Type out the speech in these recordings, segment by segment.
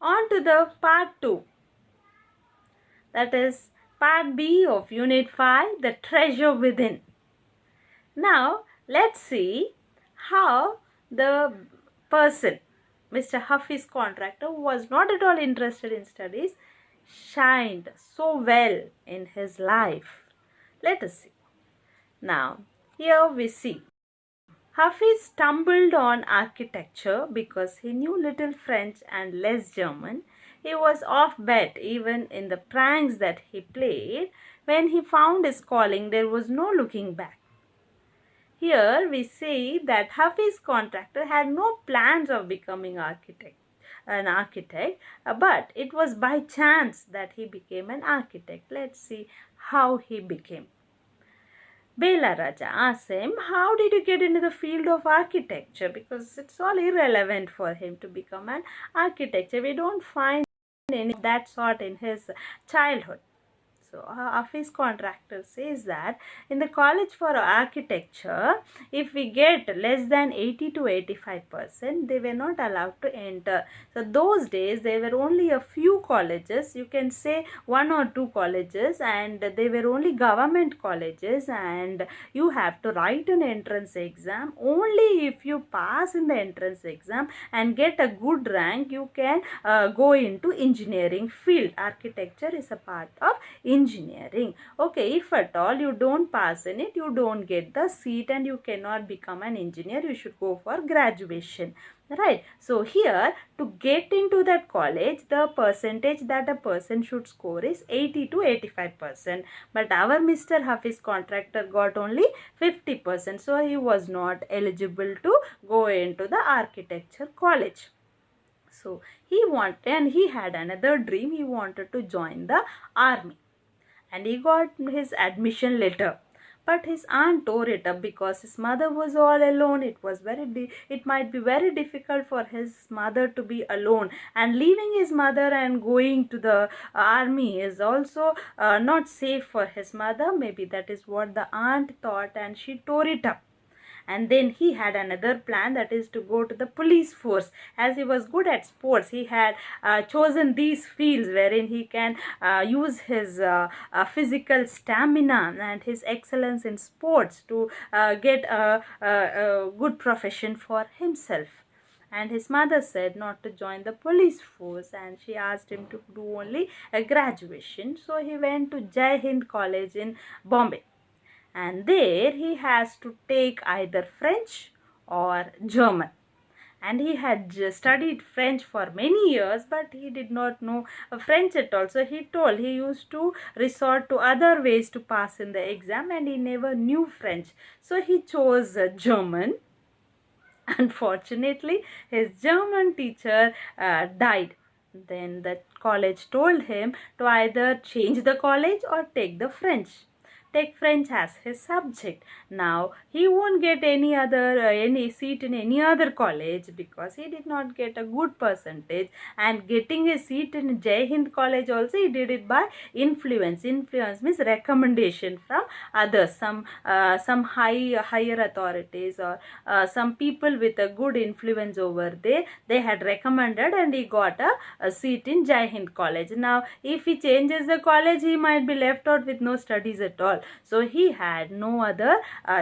On to the part 2. That is part B of Unit 5, The Treasure Within. Now, let's see how the person, Mr. Huffy's contractor, who was not at all interested in studies, shined so well in his life. Let us see. Now, here we see Huffy stumbled on architecture because he knew little French and less German. He was off bet even in the pranks that he played. When he found his calling, there was no looking back. Here we see that Huffy's contractor had no plans of becoming an architect, but it was by chance that he became an architect. Let's see how he became. Bela Raja asked him, how did you get into the field of architecture? Because it's all irrelevant for him to become an architect. We don't find any of that sort in his childhood. So, Office contractor says that in the college for architecture, if we get less than 80 to 85%, they were not allowed to enter. So, those days there were only a few colleges, you can say 1 or 2 colleges, and they were only government colleges, and you have to write an entrance exam. Only if you pass in the entrance exam and get a good rank, you can go into engineering field. Architecture is a part of engineering. Okay, if at all you don't pass in it, you don't get the seat and you cannot become an engineer. You should go for graduation, right? So here, to get into that college, the percentage that a person should score is 80 to 85%, but our Mr. Huffy's contractor got only 50%, so he was not eligible to go into the architecture college. So he had another dream. He wanted to join the army, and he got his admission letter, but his aunt tore it up because his mother was all alone. It might be very difficult for his mother to be alone, and leaving his mother and going to the army is also not safe for his mother. Maybe that is what the aunt thought, and she tore it up. And then he had another plan, that is to go to the police force. As he was good at sports, he had chosen these fields wherein he can use his physical stamina and his excellence in sports to get a good profession for himself. And his mother said not to join the police force, and she asked him to do only a graduation. So he went to Jai Hind College in Bombay, and there he has to take either French or German. And he had studied French for many years, but he did not know French at all. So he used to resort to other ways to pass in the exam, and he never knew French. So he chose German. Unfortunately, his German teacher died. Then the college told him to either change the college or take French as his subject. Now he won't get any seat in any other college because he did not get a good percentage, and getting a seat in Jai Hind College also he did it by influence. Influence means recommendation from others, some higher authorities or some people with a good influence over there. They had recommended, and he got a seat in Jai Hind College. Now if he changes the college, he might be left out with no studies at all. So he had no other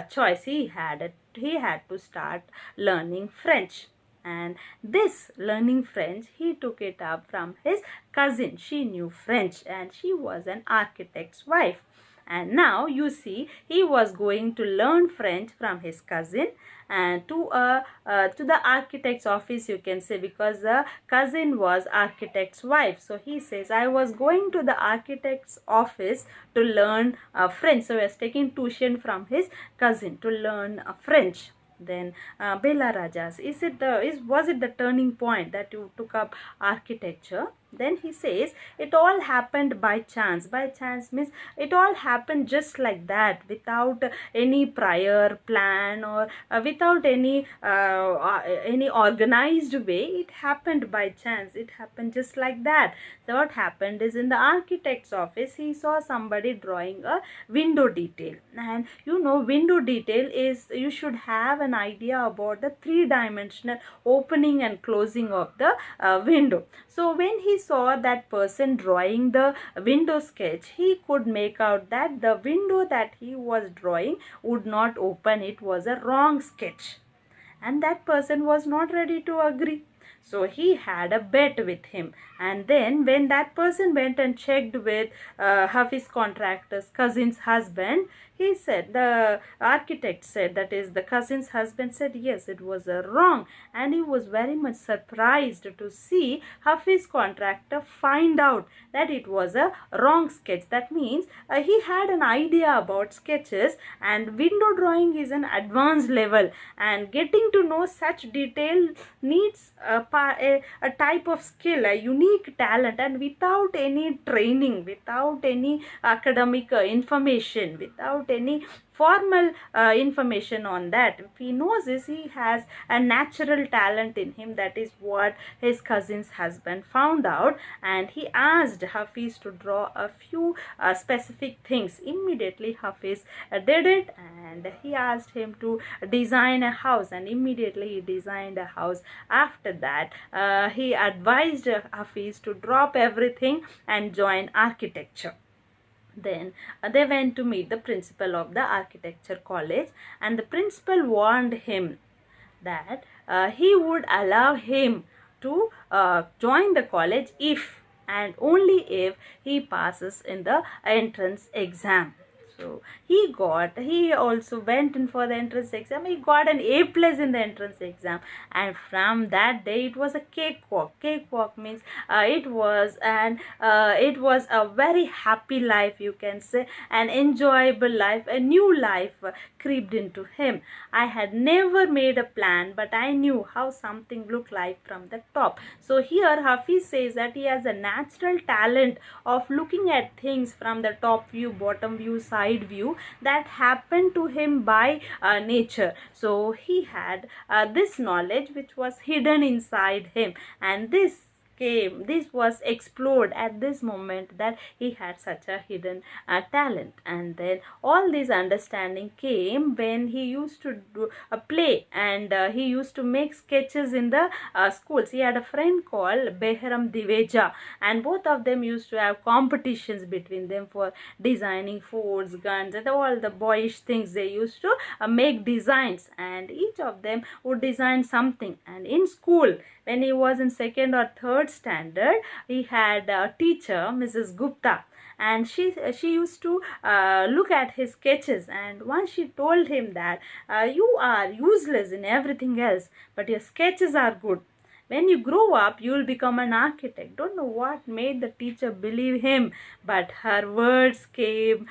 choice. He had to start learning French. And this learning French, he took it up from his cousin. She knew French, and she was an architect's wife. And now you see, he was going to learn French from his cousin and to the architect's office, you can say, because the cousin was architect's wife. So he says, I was going to the architect's office to learn French. So he was taking tuition from his cousin to learn French. Then Bela Rajas, was it the turning point that you took up architecture? Then he says, it all happened by chance. By chance means it all happened just like that, without any prior plan or without any organized way. It happened by chance. It happened just like that. So what happened is, in the architect's office, he saw somebody drawing a window detail. And window detail is, you should have an idea about the three-dimensional opening and closing of the window. So when he saw that person drawing the window sketch, he could make out that the window that he was drawing would not open. It was a wrong sketch, and that person was not ready to agree. So he had a bet with him, and then when that person went and checked with Hafiz contractor's cousin's husband, he said, the architect said, that is the cousin's husband said, yes, it was wrong. And he was very much surprised to see Hafiz contractor find out that it was a wrong sketch. That means he had an idea about sketches, and window drawing is an advanced level, and getting to know such detail needs a type of skill, a unique talent, and without any training, without any academic information, without any formal information on that. If he knows this, he has a natural talent in him. That is what his cousin's husband found out, and he asked Hafiz to draw a few specific things. Immediately Hafiz did it, and he asked him to design a house, and immediately he designed a house. After that he advised Hafiz to drop everything and join architecture. Then they went to meet the principal of the architecture college, and the principal warned him that he would allow him to join the college if and only if he passes in the entrance exam. So he also went in for the entrance exam. He got an A+ in the entrance exam, and from that day it was a cakewalk. Cakewalk means it was a very happy life, you can say, an enjoyable life, a new life creeped into him. I had never made a plan, but I knew how something looked like from the top. So here Hafiz says that he has a natural talent of looking at things from the top view, bottom view, side view, that happened to him by nature. So he had this knowledge which was hidden inside him, and this was explored at this moment, that he had such a hidden talent. And then all this understanding came when he used to do a play, and he used to make sketches in the schools. He had a friend called Behram Diveja, and both of them used to have competitions between them for designing forts, guns, and all the boyish things. They used to make designs, and each of them would design something. And in school, when he was in 2nd or 3rd standard, he had a teacher, Mrs. Gupta, and she used to look at his sketches, and once she told him that you are useless in everything else, but your sketches are good. When you grow up, you will become an architect. Don't know what made the teacher believe him, but her words came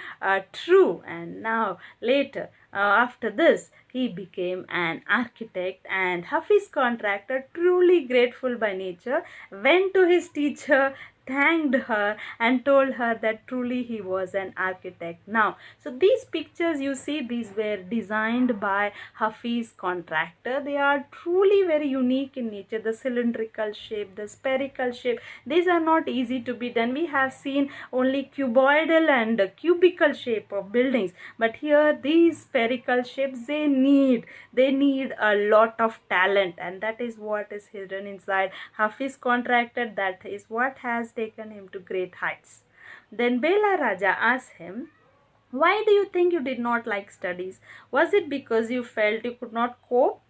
true. And now later, after this, he became an architect, and Hafiz contractor, truly grateful by nature, went to his teacher, thanked her, and told her that truly he was an architect now. So these pictures you see, these were designed by Hafiz contractor. They are truly very unique in nature. The cylindrical shape, the spherical shape, these are not easy to be done. We have seen only cuboidal and cubical shape of buildings, but here these spherical shapes, they need a lot of talent, and that is what is hidden inside Hafiz contractor. That is what has taken him to great heights. Then Bela Raja asked him, why do you think you did not like studies? Was it because you felt you could not cope,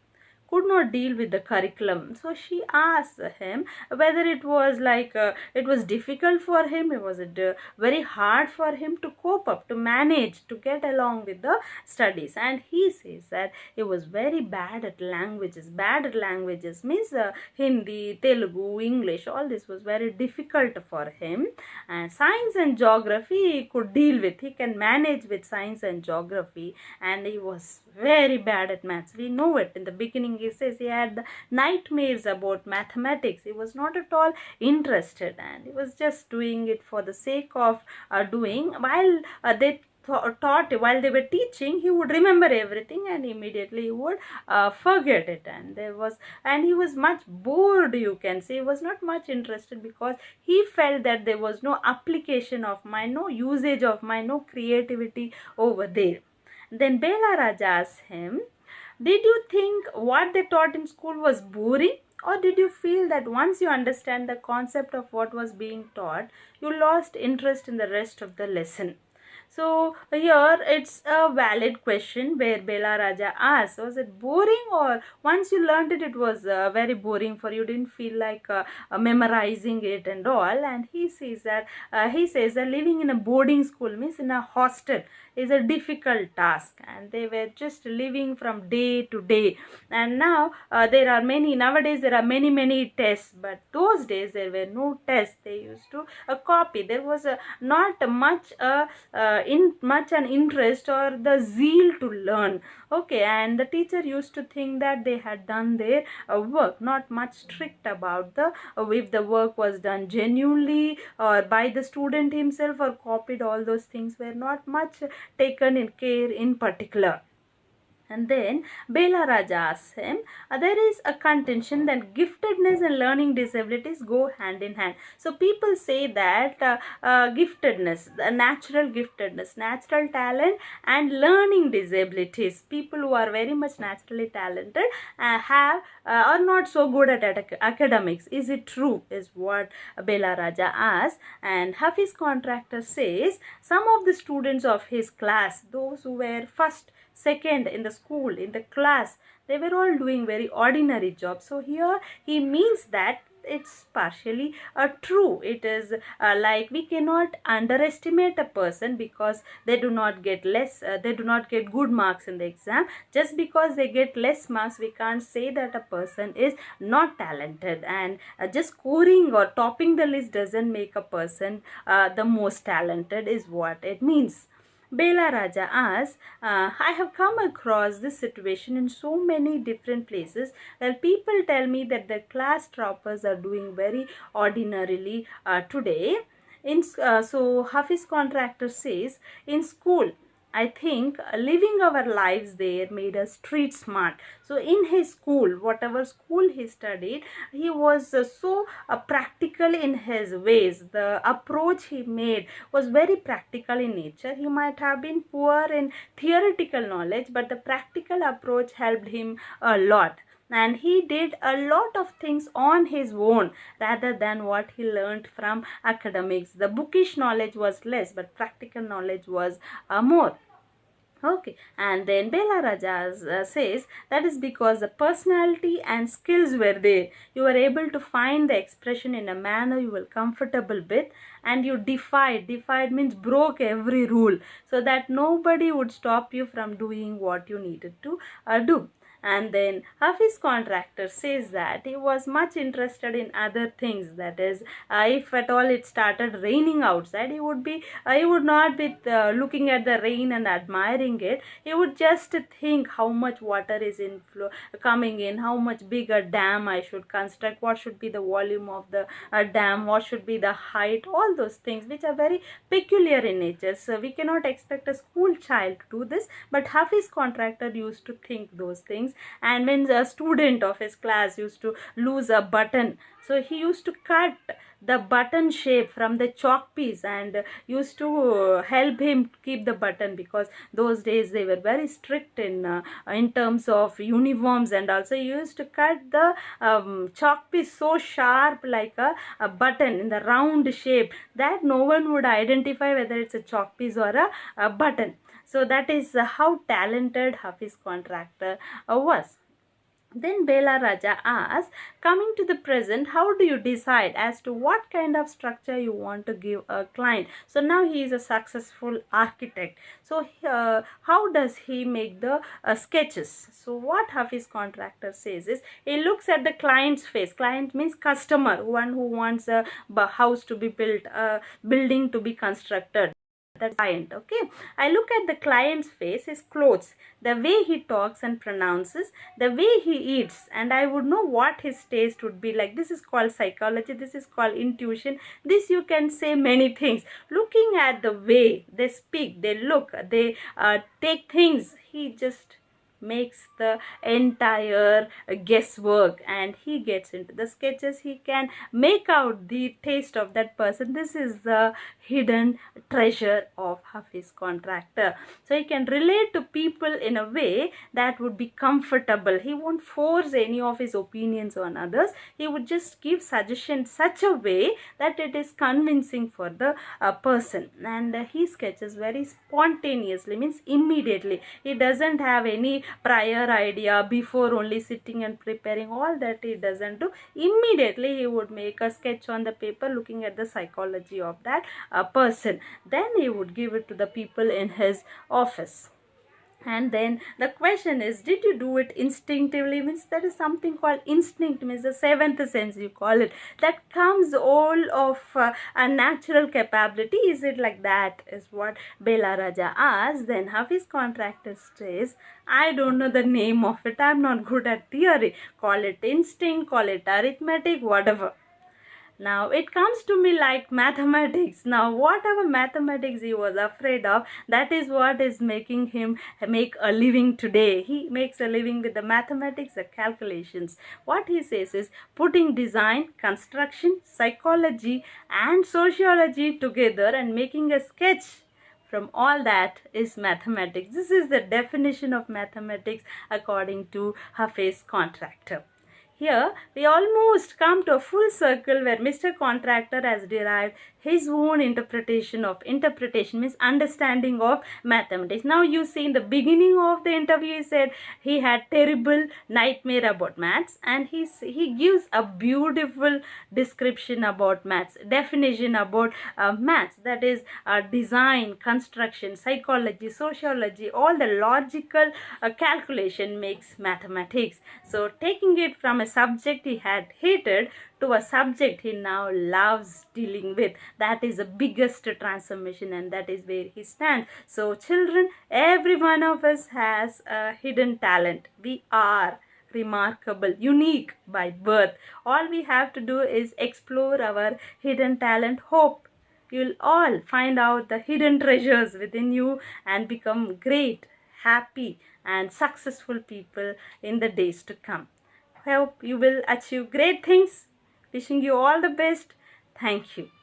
could not deal with the curriculum? So she asked him whether it was like it was difficult for him, was it very hard for him to cope up, to manage, to get along with the studies. And he says that he was very bad at languages. Bad at languages means Hindi, Telugu, English, all this was very difficult for him. And science and geography he could deal with, he can manage with science and geography, and he was very bad at maths. We know it. In the beginning he says he had nightmares about mathematics. He was not at all interested, and he was just doing it for the sake of doing. While they taught, while they were teaching, he would remember everything, and immediately he would forget it. And he was much bored, you can say. He was not much interested, because he felt that there was no application of mind, no usage of mind, no creativity over there. Then Bela Raja asked him, Did you think what they taught in school was boring? Or did you feel that once you understand the concept of what was being taught, you lost interest in the rest of the lesson? So here it's a valid question where Bela Raja asks, was it boring, or once you learned it, it was very boring for you, didn't feel like memorizing it and all? And he says that living in a boarding school, means in a hostel, is a difficult task, and they were just living from day to day. And now nowadays there are many tests, but those days there were no tests. They used to copy. There was not much much an interest or the zeal to learn. Okay, and the teacher used to think that they had done their work, not much strict about the if the work was done genuinely or by the student himself or copied. All those things were not much taken in care in particular. And then Bela Raja asks him, there is a contention that giftedness and learning disabilities go hand in hand. So people say that giftedness, natural talent, and learning disabilities, people who are very much naturally talented are not so good at academics. Is it true? Is what Bela Raja asks. And Hafiz Contractor says some of the students of his class, those who were first, second in the school, in the class, they were all doing very ordinary jobs. So here he means that it's partially true. It is like we cannot underestimate a person because they do not get good marks in the exam. Just because they get less marks, we can't say that a person is not talented. And just scoring or topping the list doesn't make a person the most talented, is what it means. Bela Raja asks, I have come across this situation in so many different places that people tell me that the class toppers are doing very ordinarily today. So Hafiz Contractor says, in school, I think living our lives there made us street smart. So in his school, whatever school he studied, he was so practical in his ways. The approach he made was very practical in nature. He might have been poor in theoretical knowledge, but the practical approach helped him a lot. And he did a lot of things on his own rather than what he learned from academics. The bookish knowledge was less, but practical knowledge was more. Okay, and then Bela Raja says that is because the personality and skills were there. You were able to find the expression in a manner you were comfortable with, and you defied means broke every rule, so that nobody would stop you from doing what you needed to do. And then Hafiz Contractor says that he was much interested in other things. That is, if at all it started raining outside, he would not be looking at the rain and admiring it. He would just think how much water is coming in, how much bigger dam I should construct, what should be the volume of the dam, what should be the height, all those things which are very peculiar in nature. So we cannot expect a school child to do this, but Hafiz Contractor used to think those things. And when a student of his class used to lose a button, so he used to cut the button shape from the chalk piece and used to help him keep the button, because those days they were very strict in terms of uniforms. And also he used to cut the chalk piece so sharp like a button in the round shape that no one would identify whether it's a chalk piece or a button. So that is how talented Hafiz Contractor was. Then Bela Raja asks, coming to the present, how do you decide as to what kind of structure you want to give a client? So now he is a successful architect. So how does he make the sketches? So what Hafiz Contractor says is, he looks at the client's face. Client means customer, one who wants a house to be built, a building to be constructed. That's client. Okay, I look at the client's face, his clothes, the way he talks and pronounces, the way he eats, and I would know what his taste would be like. This is called psychology, this is called intuition, this you can say many things. Looking at the way they speak, they look, they take things, he just makes the entire guesswork, and he gets into the sketches. He can make out the taste of that person. This is the hidden treasure of Hafiz contractor. So he can relate to people in a way that would be comfortable. He won't force any of his opinions on others. He would just give suggestions such a way that it is convincing for the person. And he sketches very spontaneously, means immediately. He doesn't have any prior idea before only sitting and preparing. All that he doesn't do. Immediately he would make a sketch on the paper looking at the psychology of that person. Then he would give it to the people in his office. And then the question is, did you do it instinctively? Means there is something called instinct, means the seventh sense you call it, that comes all of a natural capability. Is it like that, is what Bela Raja asked. Then Hafiz contractor says, I don't know the name of it, I'm not good at theory. Call it instinct, call it arithmetic, whatever. Now it comes to me like mathematics. Now whatever mathematics he was afraid of, that is what is making him make a living today. He makes a living with the mathematics, the calculations. What he says is putting design, construction, psychology and sociology together and making a sketch from all that is mathematics. This is the definition of mathematics according to Hafiz contractor. Here we almost come to a full circle where Mr. Contractor has derived his own interpretation means understanding of mathematics. Now you see in the beginning of the interview he said he had terrible nightmare about maths, and he gives a beautiful description about maths, definition about maths, that is design, construction, psychology, sociology, all the logical calculation makes mathematics. So taking it from a subject he had hated to a subject he now loves dealing with, that is the biggest transformation, and that is where he stands. So children, every one of us has a hidden talent. We are remarkable, unique by birth. All we have to do is explore our hidden talent. Hope you'll all find out the hidden treasures within you and become great, happy and successful people in the days to come. Hope you will achieve great things. Wishing you all the best. Thank you.